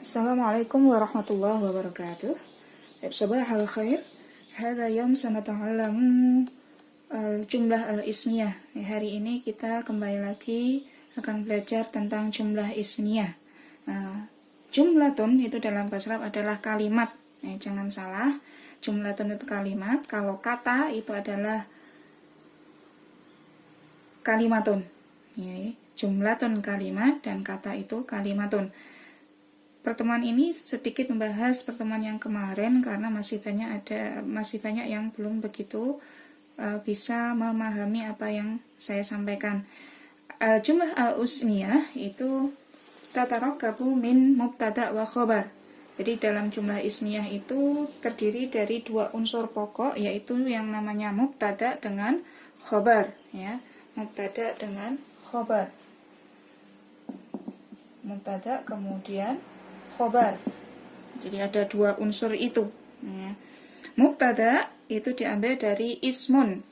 Assalamualaikum warahmatullahi wabarakatuh. صباح الخير. هذا يوم سنتعلم الجملة الاسمية. Hari ini kita kembali lagi akan belajar tentang jumlah ismiyah. Jumlatun itu dalam bahasa Arab adalah kalimat. Jangan salah, jumlatun itu kalimat. Kalau kata itu adalah kalimatun. Jumlatun kalimat dan kata itu kalimatun. Pertemuan ini sedikit membahas pertemuan yang kemarin karena masih banyak yang belum begitu bisa memahami apa yang saya sampaikan. Jumlah al-usmiyah itu tatarakabu min mubtada wa khobar. Jadi dalam jumlah ismiyah itu terdiri dari dua unsur pokok, yaitu yang namanya mubtada dengan khobar, ya. Mubtada dengan khobar. Mubtada kemudian khobar. Jadi ada dua unsur itu. Mubtada itu diambil dari ismun.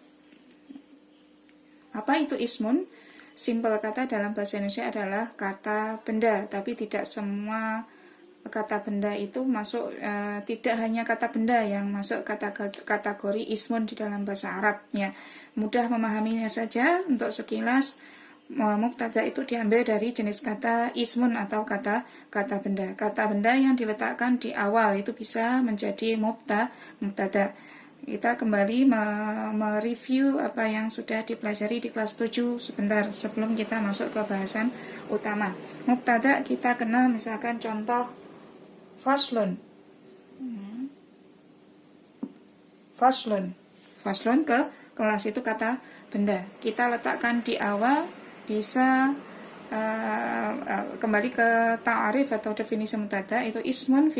Apa itu ismun? Simpel kata dalam bahasa Indonesia adalah kata benda, tapi tidak semua kata benda itu masuk, tidak hanya kata benda yang masuk kategori ismun di dalam bahasa Arab, ya. Mudah memahaminya saja untuk sekilas. Mubtada itu diambil dari jenis kata ismun atau kata benda. Kata benda yang diletakkan di awal itu bisa menjadi mubtada. Kita kembali mereview apa yang sudah dipelajari di kelas 7 sebentar sebelum kita masuk ke bahasan utama. Mubtada kita kenal, misalkan contoh faslun. Faslun ke kelas itu kata benda. Kita letakkan di awal. Bisa kembali ke ta'arif atau definisi mubtada, itu ismun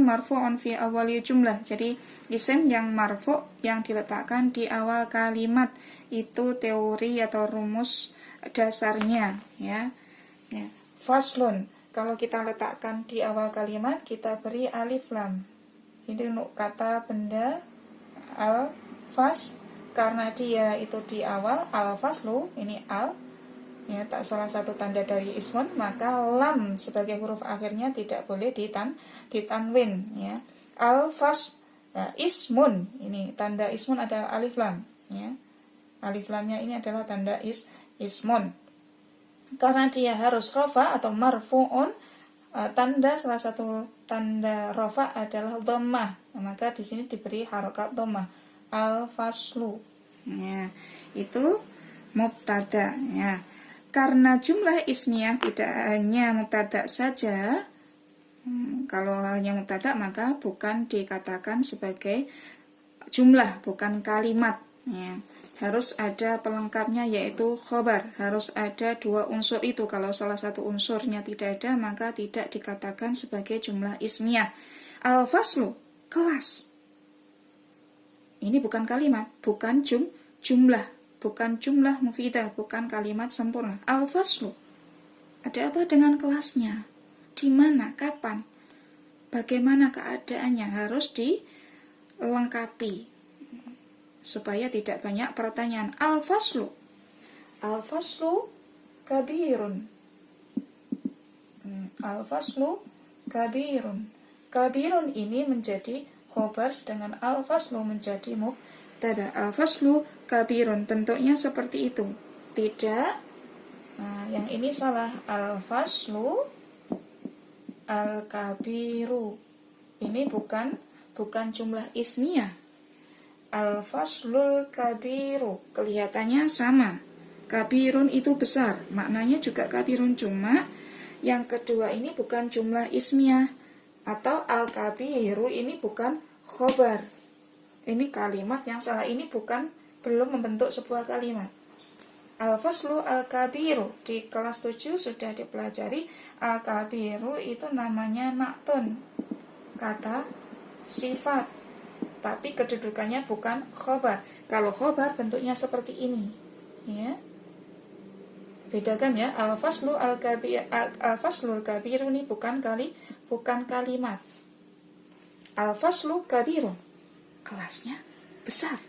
marfu'un fi awali jumlah. Jadi isim yang marfu' yang diletakkan di awal kalimat, itu teori atau rumus dasarnya, ya. Faslun, kalau kita letakkan di awal kalimat kita beri alif lam. Ini untuk kata benda al-fas, karena dia itu di awal, al-faslu ini al, ya, tak salah satu tanda dari ismun, maka lam sebagai huruf akhirnya tidak boleh ditanwin, ya. Al-fas, ismun, ini tanda ismun adalah alif lam, ya. Alif lamnya ini adalah tanda ismun. Karena dia harus rofa atau marfu'un, salah satu tanda rofa adalah dhammah, maka di sini diberi harokat dhammah, al-faslu, ya. Itu mubtada, ya. Karena jumlah ismiyah tidak hanya mubtada saja, kalau hanya mubtada maka bukan dikatakan sebagai jumlah, bukan kalimat, ya. Harus ada pelengkapnya, yaitu khobar. Harus ada dua unsur itu. Kalau salah satu unsurnya tidak ada, maka tidak dikatakan sebagai jumlah ismiyah. Al-faslu, kelas. Ini bukan kalimat, bukan jumlah, bukan jumlah mufidah, bukan kalimat sempurna. Al-faslu, ada apa dengan kelasnya? Di mana, kapan, bagaimana keadaannya, harus dilengkapi supaya tidak banyak pertanyaan. Al-faslu kabirun. Al-faslu kabirun. Kabirun ini menjadi khobar, sedangkan al-faslu menjadi mubtada. Al-faslu kabirun, bentuknya seperti itu. Tidak, yang ini salah. Al-faslu al-kabiru, ini bukan jumlah ismiyah. Al-faslul kabiru, kelihatannya sama. Kabirun itu besar, maknanya juga kabirun, cuma yang kedua ini bukan jumlah ismiyah. Atau al-kabiru ini bukan khobar. Ini kalimat yang salah, ini belum membentuk sebuah kalimat. Al-faslu al-kabiru, di kelas 7 sudah dipelajari. Al-kabiru itu namanya na'tun, kata sifat, tapi kedudukannya bukan khobar. Kalau khobar bentuknya seperti ini, ya. Bedakan, ya. Al-faslu al-faslul kabiru ini bukan kalimat. Al-faslu kabirun, kelasnya besar.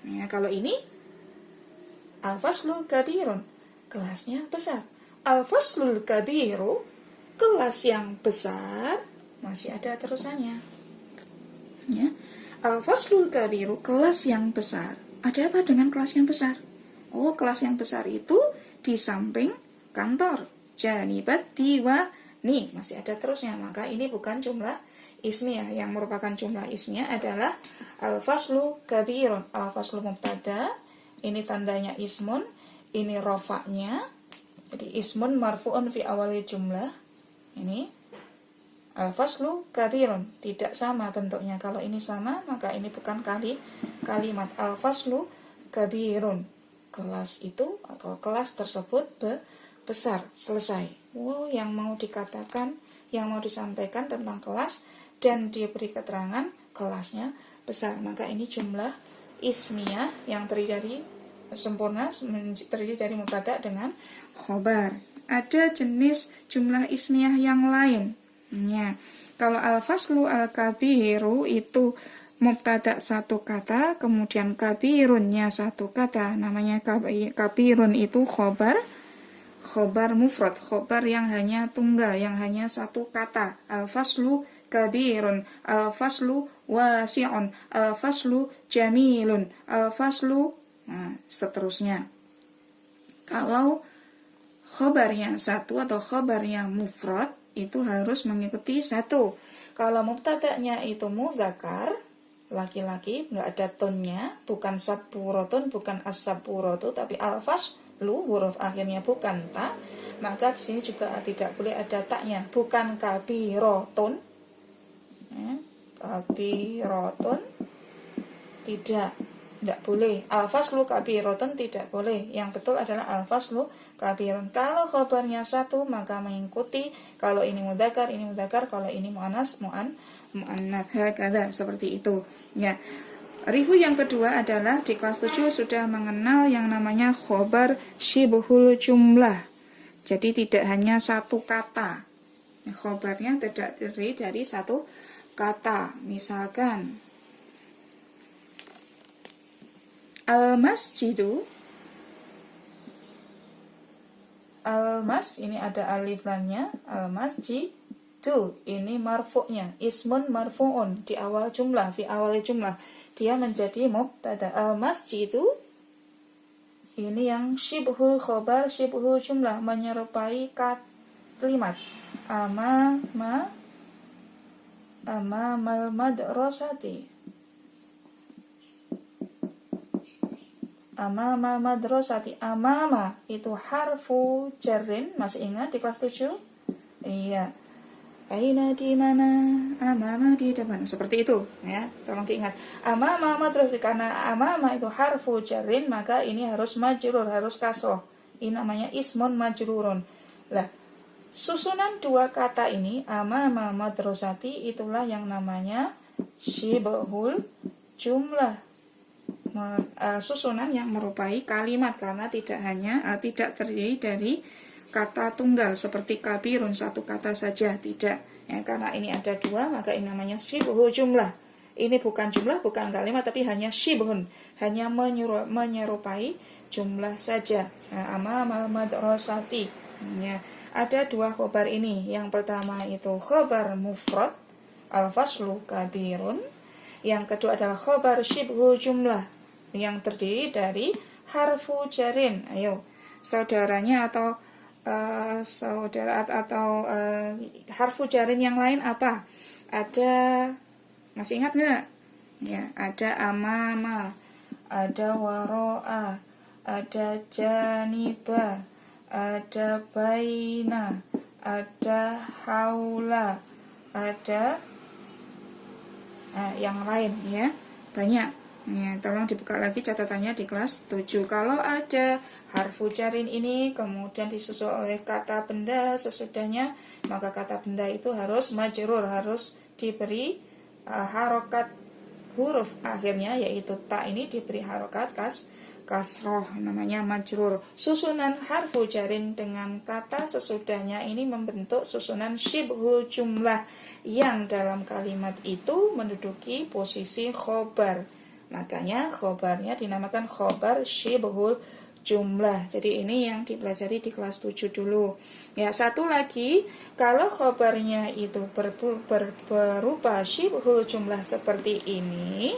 Ya, kalau ini al-faslu kabirun, kelasnya besar. Al-faslul kabiru kelas yang besar, masih ada terusannya. Ya. Al-faslul kabiru, kelas yang besar. Ada apa dengan kelas yang besar? Oh, kelas yang besar itu di samping kantor. Janibat tiwa. Nih, masih ada terusnya. Maka ini bukan jumlah ismiyah. Yang merupakan jumlah ismiyah adalah al-faslu kabirun. Al-faslu mubtada. Ini tandanya ismun. Ini rofaknya. Jadi ismun marfu'un fi awali jumlah. Ini al-faslu kabirun. Tidak sama bentuknya. Kalau ini sama, maka ini bukan kalimat al-faslu kabirun. Kelas itu atau kelas tersebut besar, selesai. Wow, yang mau dikatakan, yang mau disampaikan tentang kelas dan diberi keterangan kelasnya besar. Maka ini jumlah ismiyah yang terdiri dari sempurna, terdiri dari mubtada dengan khobar. Ada jenis jumlah ismiyah yang lain. Ya, kalau al-faslu al-kabiru itu mubtada satu kata, kemudian kabirunnya satu kata, namanya kabirun itu khobar mufrad, khobar yang hanya tunggal, yang hanya satu kata. Al-faslu kabirun, al-faslu wasi'un, al-faslu jamilun, al-faslu, nah, seterusnya. Kalau khobarnya satu atau khobarnya mufrad, itu harus mengikuti satu. Kalau mubtada'nya itu mudzakar, laki-laki, nggak ada tonnya, bukan sapuroton, bukan as-sapurotu, tapi al-faslu, huruf akhirnya bukan ta, maka di sini juga tidak boleh ada taknya, bukan kabiroton, kabiroton, tidak boleh. Al-faslu kabiroton tidak boleh. Yang betul adalah al-faslu kabirun. Kalau khobarnya satu, maka mengikuti. Kalau ini mudzakar, kalau ini muannas, muannats, hakadha, seperti itu. Ya. Review yang kedua adalah di kelas 7 sudah mengenal yang namanya khobar syibhul jumlah. Jadi tidak hanya satu kata. Khobarnya tidak terdiri dari satu kata. Misalkan al-masjidu, al-mas, ini ada alif lamnya, al-masjidu, ini marfu'nya, ismun marfu'un, di awal jumlah, fi awal jumlah, dia menjadi mubtada. Al-masjidu, ini yang syibhul khobar, syibhul jumlah, menyerupai kalimat amamal madrasati. Amama madrasati, amama itu harfu jarrin, masih ingat di kelas 7? Iya. Aina di mana? Amama di depan. Seperti itu, ya. Tolong diingat. Amama madrasati, karena amama itu harfu jarrin, maka ini harus majrur, harus kasroh. Ini namanya ismun majrurun. Lah, susunan dua kata ini, amama madrasati, itulah yang namanya syibhul jumlah. Susunan yang merupai kalimat, karena tidak terdiri dari kata tunggal seperti kabirun, satu kata saja, tidak ya, karena ini ada dua, maka ini namanya syibhul jumlah. Ini bukan jumlah, bukan kalimat, tapi hanya syibhun, hanya menyerupai jumlah saja. Amamal madrasati, ya. Ada dua khobar ini. Yang pertama itu khobar mufrad, al-faslu kabirun. Yang kedua adalah khobar syibhul jumlah, yang terdiri dari harfu jarin. Ayo, saudaranya atau saudara atau harfu jarin yang lain apa? Ada, masih ingat nggak? Ya, ada amama, ada waro'a, ada janiba, ada baina, ada haula, ada yang lain, ya, banyak. Ya, tolong dibuka lagi catatannya di kelas 7. Kalau ada harfu jarin ini kemudian disusul oleh kata benda sesudahnya, maka kata benda itu harus majrur, harus diberi harokat huruf akhirnya, yaitu ta ini diberi harokat kasroh, namanya majrur. Susunan harfu jarin dengan kata sesudahnya ini membentuk susunan syibhul jumlah yang dalam kalimat itu menduduki posisi khobar. Makanya khobarnya dinamakan khobar syibhul jumlah. Jadi ini yang dipelajari di kelas 7 dulu. Ya, satu lagi, kalau khobarnya itu berupa syibhul jumlah seperti ini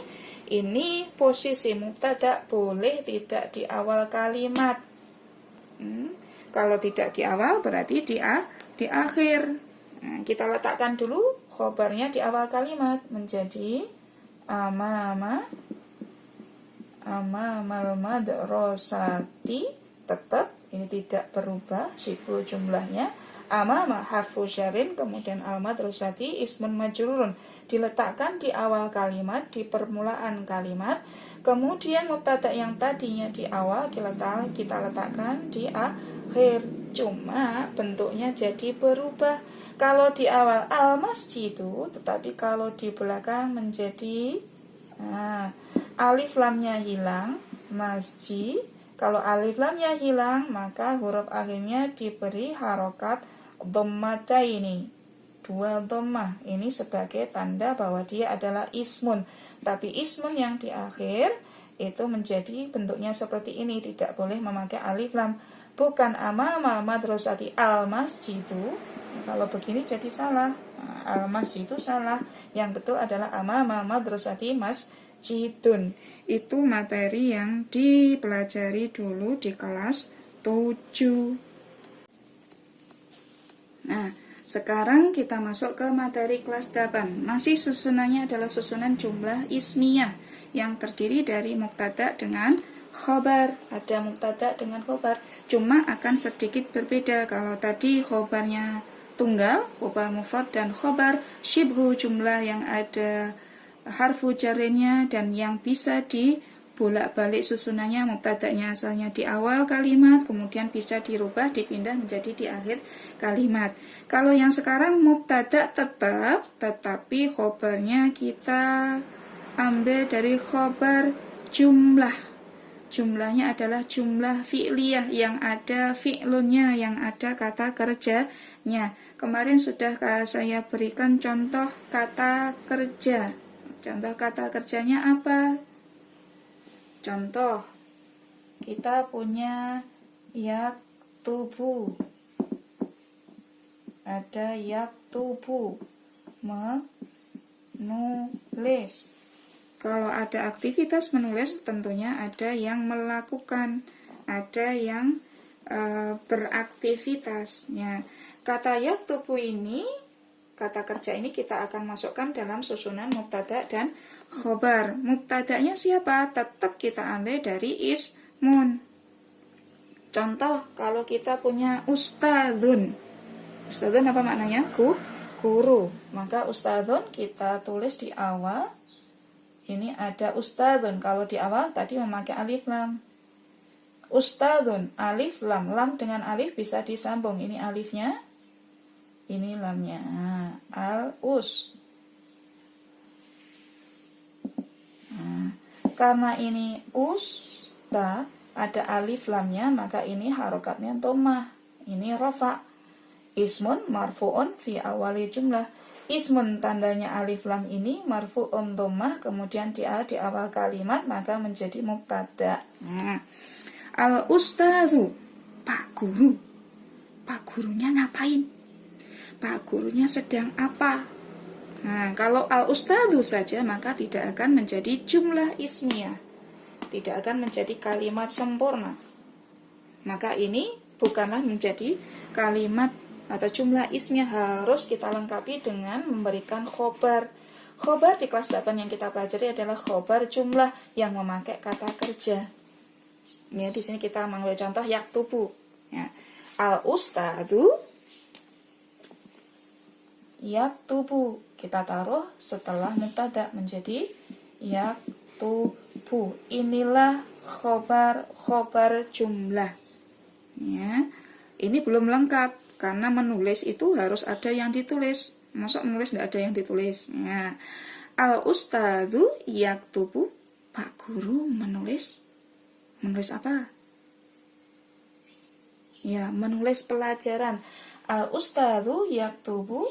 posisi mubtada boleh tidak di awal kalimat. Kalau tidak di awal berarti di akhir. Nah, kita letakkan dulu khobarnya di awal kalimat menjadi amamal madrasati, tetap ini tidak berubah syibhul jumlahnya. Amama harfu syarin, kemudian al madrasati ismun majrurun, diletakkan di awal kalimat, di permulaan kalimat. Kemudian mubtada yang tadinya di awal kita letakkan di akhir, cuma bentuknya jadi berubah. Kalau di awal al masjidu, tetapi kalau di belakang menjadi alif lamnya hilang, masjid. Kalau alif lamnya hilang, maka huruf akhirnya diberi harokat dhammataini, 2 dhammah. Ini sebagai tanda bahwa dia adalah ismun. Tapi ismun yang di akhir itu menjadi bentuknya seperti ini, tidak boleh memakai alif lam. Bukan amama madrasati al masjidu. Kalau begini jadi salah. Al masjidu salah. Yang betul adalah amama madrasati masjidun. Itu materi yang dipelajari dulu di kelas 7. Nah, sekarang kita masuk ke materi kelas 8. Masih susunannya adalah susunan jumlah ismiyah yang terdiri dari mubtada dengan khobar. Ada mubtada dengan khobar, cuma akan sedikit berbeda. Kalau tadi khobarnya tunggal, khobar mufrad, dan khobar syibhu jumlah yang ada harfu jarnya dan yang bisa dibolak-balik susunannya. Mubtadanya asalnya di awal kalimat, kemudian bisa dirubah, dipindah menjadi di akhir kalimat. Kalau yang sekarang mubtada tetap, tetapi khobarnya kita ambil dari khobar jumlah. Jumlahnya adalah jumlah fi'liyah yang ada fi'lunnya, yang ada kata kerjanya. Kemarin sudah saya berikan contoh kata kerja. Contoh kata kerjanya apa? Contoh, kita punya yaktubu. Ada yaktubu, menulis. Kalau ada aktivitas menulis, tentunya ada yang melakukan, ada yang beraktivitasnya. Kata yaktubu ini, kata kerja ini kita akan masukkan dalam susunan mubtada dan khobar. Mubtadanya siapa? Tetap kita ambil dari ismun. Contoh, kalau kita punya ustadzun. Ustadzun apa maknanya? Guru. Maka ustadzun kita tulis di awal. Ini ada ustadzun. Kalau di awal tadi memakai alif lam. Ustadzun, alif lam. Lam dengan alif bisa disambung. Ini alifnya. Ini lamnya. Al-us. Karena ini usta, ada alif lamnya, maka ini harokatnya dhammah. Ini rafa. Ismun marfu'un fi awali jumlah. Ismun tandanya alif lam ini marfu'un dhammah, kemudian di awal kalimat, maka menjadi mubtada. Al-ustadzu, Pak Guru. Pak gurunya ngapain? Pak gurunya sedang apa? Nah, kalau al-ustadzu saja maka tidak akan menjadi jumlah ismiyah. Tidak akan menjadi kalimat sempurna. Maka ini bukanlah menjadi kalimat atau jumlah ismiyah, harus kita lengkapi dengan memberikan khobar. Khobar di kelas 8 yang kita pelajari adalah khobar jumlah yang memakai kata kerja. Ya, di sini kita mengambil contoh yaktubu. Ya. Al-ustadzu yaktubu, kita taruh setelah mubtada menjadi yaktubu. Inilah khobar jumlah. Ya, ini belum lengkap karena menulis itu harus ada yang ditulis. Masa menulis tidak ada yang ditulis? Ya. Al-ustadzu yaktubu, Pak Guru menulis. Menulis apa? Ya, menulis pelajaran. Al-ustadzu yaktubu.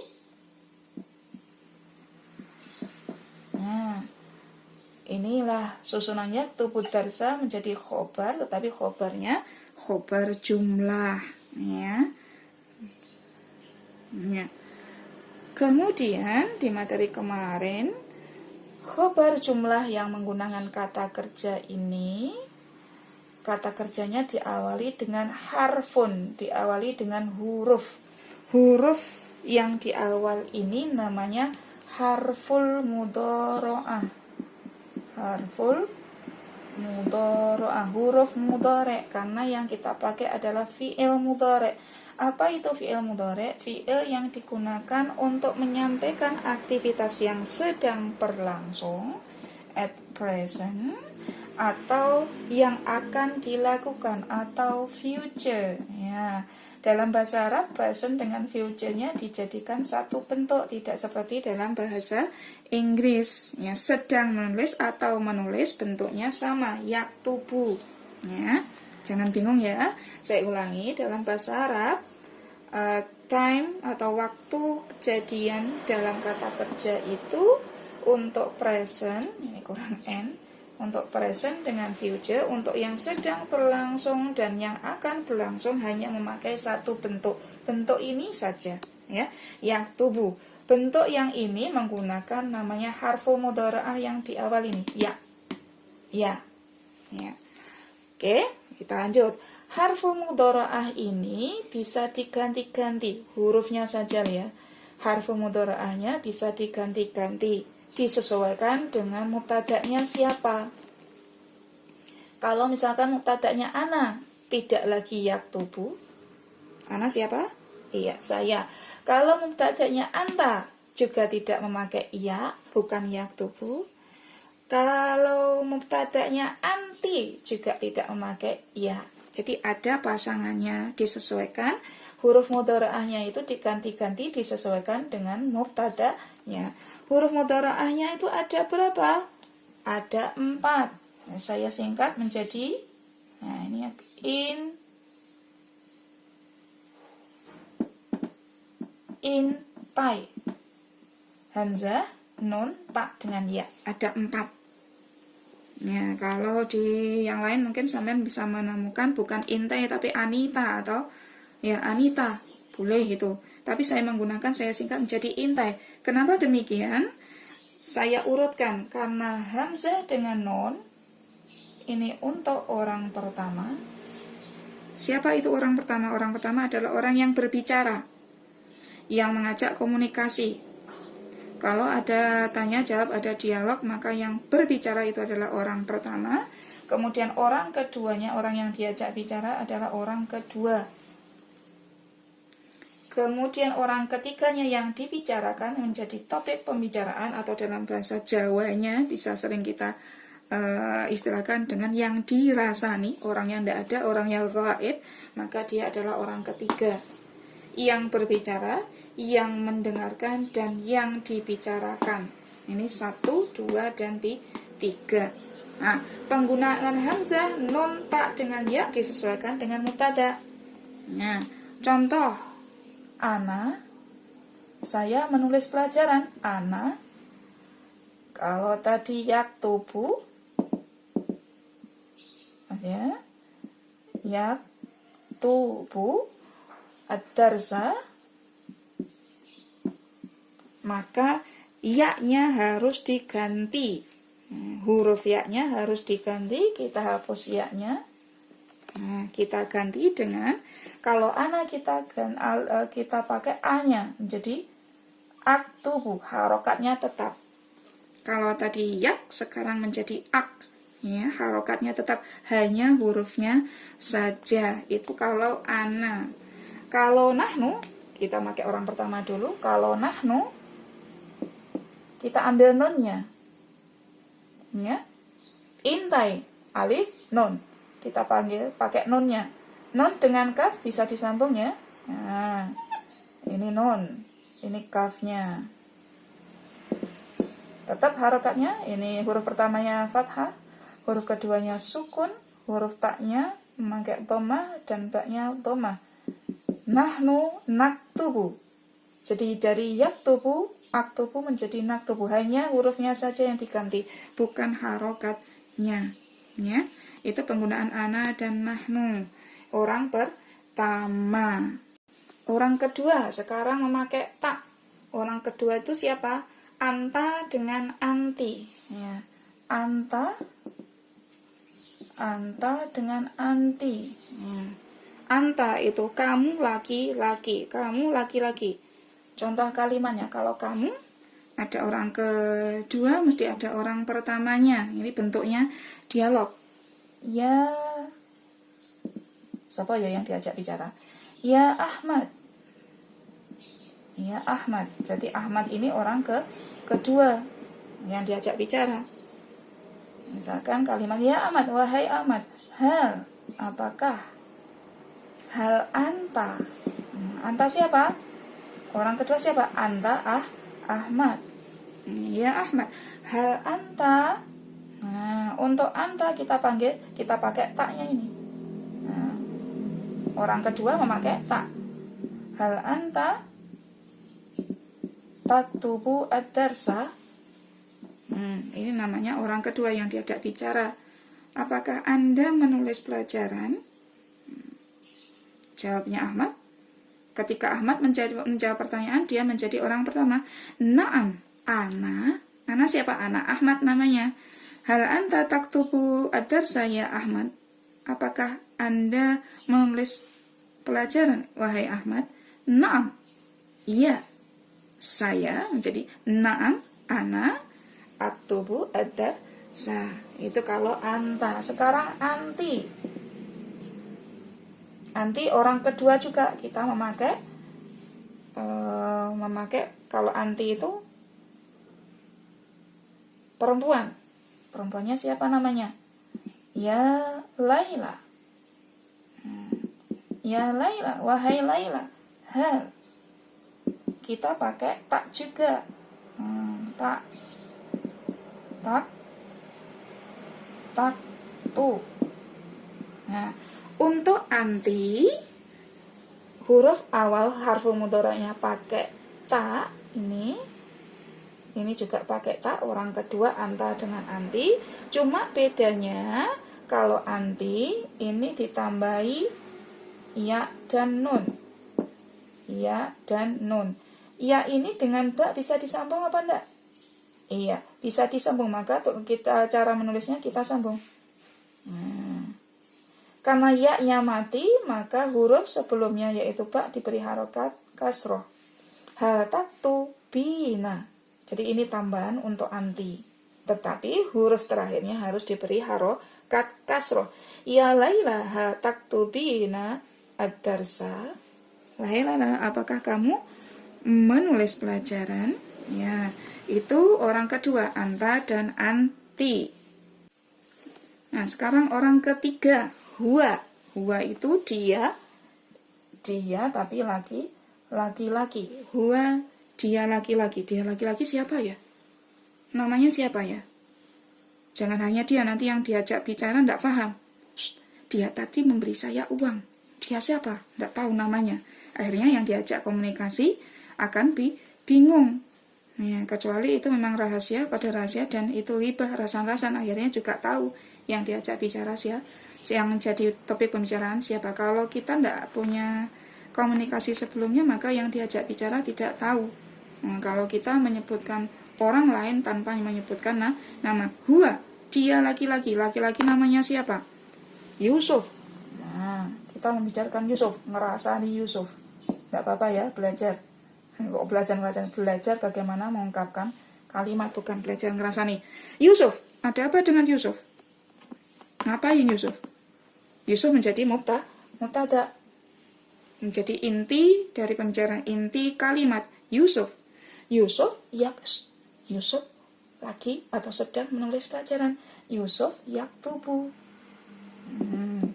Nah, inilah susunannya yaktubu darsa menjadi khobar, tetapi khobarnya khobar jumlah, ya. Ya. Kemudian di materi kemarin, khobar jumlah yang menggunakan kata kerja ini, kata kerjanya diawali dengan harfun, diawali dengan huruf. Huruf yang di awal ini namanya harful mudharaah. Harful mudharaah, huruf mudhari, karena yang kita pakai adalah fi'il mudhari. Apa itu fi'il mudhari? Fi'il yang digunakan untuk menyampaikan aktivitas yang sedang berlangsung, at present, atau yang akan dilakukan, atau future, ya. Dalam bahasa Arab, present dengan future-nya dijadikan satu bentuk, tidak seperti dalam bahasa Inggris, ya. Sedang menulis atau menulis bentuknya sama, yaktubu, ya. Jangan bingung ya. Saya ulangi, dalam bahasa Arab, time atau waktu kejadian dalam kata kerja itu untuk present, ini kurang n, untuk present dengan future, untuk yang sedang berlangsung dan yang akan berlangsung hanya memakai satu bentuk. Bentuk ini saja, ya. Yaktubu. Bentuk yang ini menggunakan namanya harfu mudharaah yang di awal ini, ya. Ya. Ya. Oke, kita lanjut. Harfu mudharaah ini bisa diganti-ganti, hurufnya saja ya. Harfu mudharaahnya bisa diganti-ganti, disesuaikan dengan mubtada'nya siapa. Kalau misalkan mubtada'nya ana, tidak lagi yaktubu. Ana siapa? Iya, saya. Kalau mubtada'nya anta, juga tidak memakai iya, bukan yaktubu. Kalau mubtada'nya anti, juga tidak memakai iya. Jadi ada pasangannya, disesuaikan. Huruf mudharaahnya itu diganti-ganti, disesuaikan dengan mubtada'nya. Huruf mudharaahnya itu ada berapa? Ada 4. Nah, saya singkat menjadi, nah ini intai, hamzah, nun, ta dengan ya. Ada 4. Ya, kalau di yang lain mungkin sampean bisa menemukan bukan intai tapi anita atau ya anita, boleh itu. Tapi saya menggunakan, saya singkat menjadi intai. Kenapa demikian? Saya urutkan karena hamzah dengan nun ini untuk orang pertama. Siapa itu orang pertama? Orang pertama adalah orang yang berbicara, yang mengajak komunikasi. Kalau ada tanya jawab, ada dialog, maka yang berbicara itu adalah orang pertama. Kemudian orang keduanya, orang yang diajak bicara adalah orang kedua. Kemudian orang ketiganya yang dibicarakan menjadi topik pembicaraan, atau dalam bahasa Jawanya bisa sering kita istilahkan dengan yang dirasani, orang yang tidak ada, orang yang ghaib, maka dia adalah orang ketiga. Yang berbicara, yang mendengarkan, dan yang dibicarakan. Ini 1, 2, dan 3. Nah, penggunaan hamzah, nun, ta dengan ya disesuaikan dengan mubtada. Nah, contoh, ana, saya menulis pelajaran. Ana, kalau tadi yaktubu, ya, yaktubu ad-darsa, maka ya-nya harus diganti. Huruf ya-nya harus diganti, kita hapus ya-nya. Nah, kita ganti dengan, kalau ana kita pakai a-nya menjadi aktubu, harokatnya tetap. Kalau tadi yak, sekarang menjadi ak, ya, harokatnya tetap, hanya hurufnya saja. Itu kalau ana. Kalau nahnu, kita pakai orang pertama dulu. Kalau nahnu, kita ambil nunnya, ya, intai, alif, nun, kita panggil pakai nunnya. Nun dengan kaf bisa disambung ya. Nah, ini nun, ini kafnya. Tetap harokatnya, ini huruf pertamanya fathah, huruf keduanya sukun, huruf taknya memakai dhammah dan baknya dhammah. Nahnu naktubu, Jadi dari yaktubu, aktubu menjadi naktubu. Hanya hurufnya saja yang diganti, bukan harokatnya. Ya, itu penggunaan ana dan nahnu. Orang pertama. Orang kedua sekarang memakai tak. Orang kedua itu siapa? Anta dengan anti. Ya. Anta dengan anti. Ya. Anta itu kamu laki-laki, kamu laki-laki. Contoh kalimatnya, kalau kamu ada orang kedua, mesti ada orang pertamanya. Ini bentuknya dialog. Ya, siapa ya yang diajak bicara? Ya Ahmad. Ya Ahmad. Berarti Ahmad ini orang kedua yang diajak bicara. Misalkan kalimat ya Ahmad, wahai Ahmad. Hal, apakah? Hal anta. Anta siapa? Orang kedua siapa? Anta Ahmad. Ya Ahmad. Hal anta. Nah, untuk anta kita pakai taknya ini. Nah, orang kedua memakai tak. Hal anta taktubu ad-darsa. Ini namanya orang kedua yang diajak bicara. Apakah Anda menulis pelajaran? Jawabnya Ahmad. Ketika Ahmad menjawab pertanyaan, dia menjadi orang pertama. Naam, ana. Ana siapa? Ana Ahmad namanya. Hal anta taktubu ad-darsa ya Ahmad. Apakah Anda menulis pelajaran, wahai Ahmad? Naam. Iya. Saya menjadi naam, ana aktubu ad-darsa. Itu kalau anta. Sekarang anti. Anti orang kedua juga kita memakai kalau anti itu perempuan. Perempuannya siapa namanya? Ya Laila. Ya Laila, wahai Laila. Hal. Kita pakai tak juga. Tak tu. Nah, untuk anti, huruf awal harfu mudhari'nya pakai ta, ini juga pakai ta, orang kedua anta dengan anti. Cuma bedanya kalau anti ini ditambahi ya dan nun. Ya dan nun. Ya ini dengan ba bisa disambung apa enggak? Iya, bisa disambung. Maka kita cara menulisnya kita sambung. Karena ya-nya mati, maka huruf sebelumnya yaitu ba diberi harokat kasroh. Hatatu bina. Jadi ini tambahan untuk anti. Tetapi huruf terakhirnya harus diberi harokat kasroh. Ya Laila hatatu bina ad-darsa. Wahai Laila, apakah kamu menulis pelajaran? Ya, itu orang kedua, anta dan anti. Nah, sekarang orang ketiga, huwa. Huwa itu dia tapi laki-laki. Huwa, dia laki-laki. Dia laki-laki siapa ya? Namanya siapa ya? Jangan hanya dia, nanti yang diajak bicara tidak paham. Dia tadi memberi saya uang. Dia siapa? Tidak tahu namanya. Akhirnya yang diajak komunikasi akan bingung. Ya, kecuali itu memang rahasia, kode rahasia, dan itu hibah, rasan-rasan. Akhirnya juga tahu yang diajak bicara siapa, yang jadi topik pembicaraan siapa. Kalau kita tidak punya komunikasi sebelumnya, maka yang diajak bicara tidak tahu. Nah, kalau kita menyebutkan orang lain tanpa menyebutkan nama, huwa, dia laki-laki. Laki-laki namanya siapa? Yusuf. Nah, kita membicarakan Yusuf, ngerasani Yusuf. Tidak apa-apa ya, belajar bagaimana mengungkapkan kalimat, bukan belajar ngerasani. Yusuf, ada apa dengan Yusuf? Ngapain Yusuf? Yusuf menjadi mubtada, menjadi inti dari pembicaraan, inti kalimat. Yusuf lagi atau sedang menulis pelajaran. Yusuf yaktubu.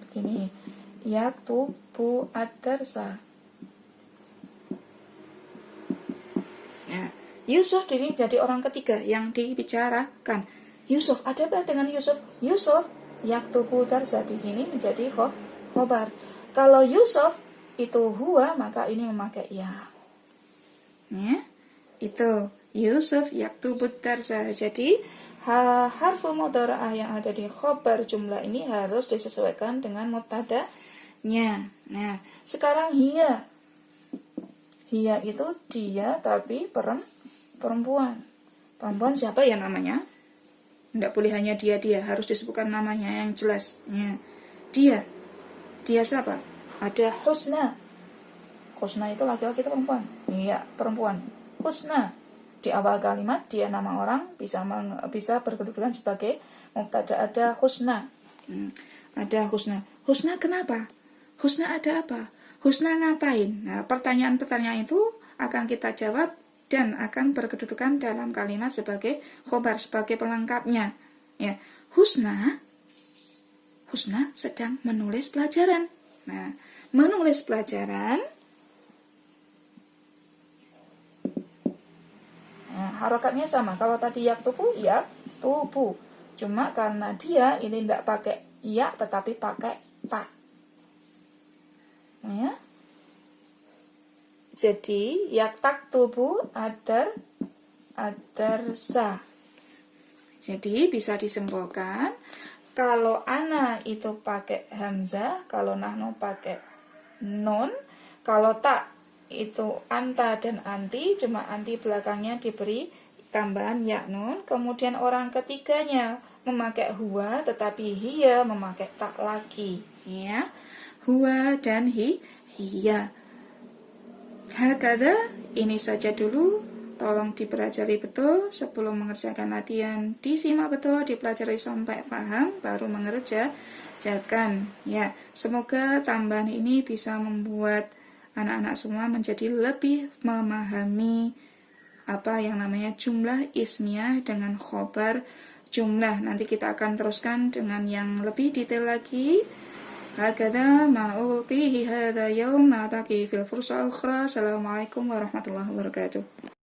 Begini, yaktubu ad-darsa. Ya, Yusuf ini jadi orang ketiga yang dibicarakan. Yusuf, ada apa dengan Yusuf? Yusuf yaktubu darsa, di sini menjadi khobar. Kalau Yusuf itu huwa, maka ini memakai ya. Ya, itu Yusuf yaktubud darsa. Jadi harful mudhara'ah yang ada di khobar jumlah ini harus disesuaikan dengan mubtada'nya. Nah, sekarang hiya. Hiya itu dia tapi perempuan. Perempuan siapa ya namanya? Tidak boleh hanya dia, harus disebutkan namanya yang jelas. Ya. Dia siapa? Ada Husna. Husna itu laki-laki atau perempuan? Iya, perempuan. Husna. Di awal kalimat dia nama orang, bisa berkedudukan sebagai mubtada. Ada Husna. Ada Husna. Husna kenapa? Husna ada apa? Husna ngapain? Nah, pertanyaan-pertanyaan itu akan kita jawab dan akan berkedudukan dalam kalimat sebagai khobar, sebagai pelengkapnya. Ya, Husna sedang menulis pelajaran. Nah, menulis pelajaran. Nah, harokatnya sama. Kalau tadi yaktubu, yaktubu. Cuma karena dia ini tidak pakai ya, tetapi pakai ta. Ya. Jadi yaktaktubu adarsa. Jadi bisa disimpulkan kalau ana itu pakai hamzah, kalau nahnu pakai nun, kalau tak itu anta dan anti, cuma anti belakangnya diberi tambahan ya nun, kemudian orang ketiganya memakai huwa tetapi hiya memakai tak lagi, ya. Huwa dan hiya. Hakadha, ini saja dulu. Tolong dipelajari betul sebelum mengerjakan latihan. Disimak betul, dipelajari sampai paham, baru mengerjakan. Ya, semoga tambahan ini bisa membuat anak-anak semua menjadi lebih memahami apa yang namanya jumlah ismiyah dengan khobar jumlah. Nanti kita akan teruskan dengan yang lebih detail lagi. Hakadha ma'ulqihi hadha yawm, na'taki fil fursa ukhra. Assalamualaikum warahmatullahi wabarakatuh.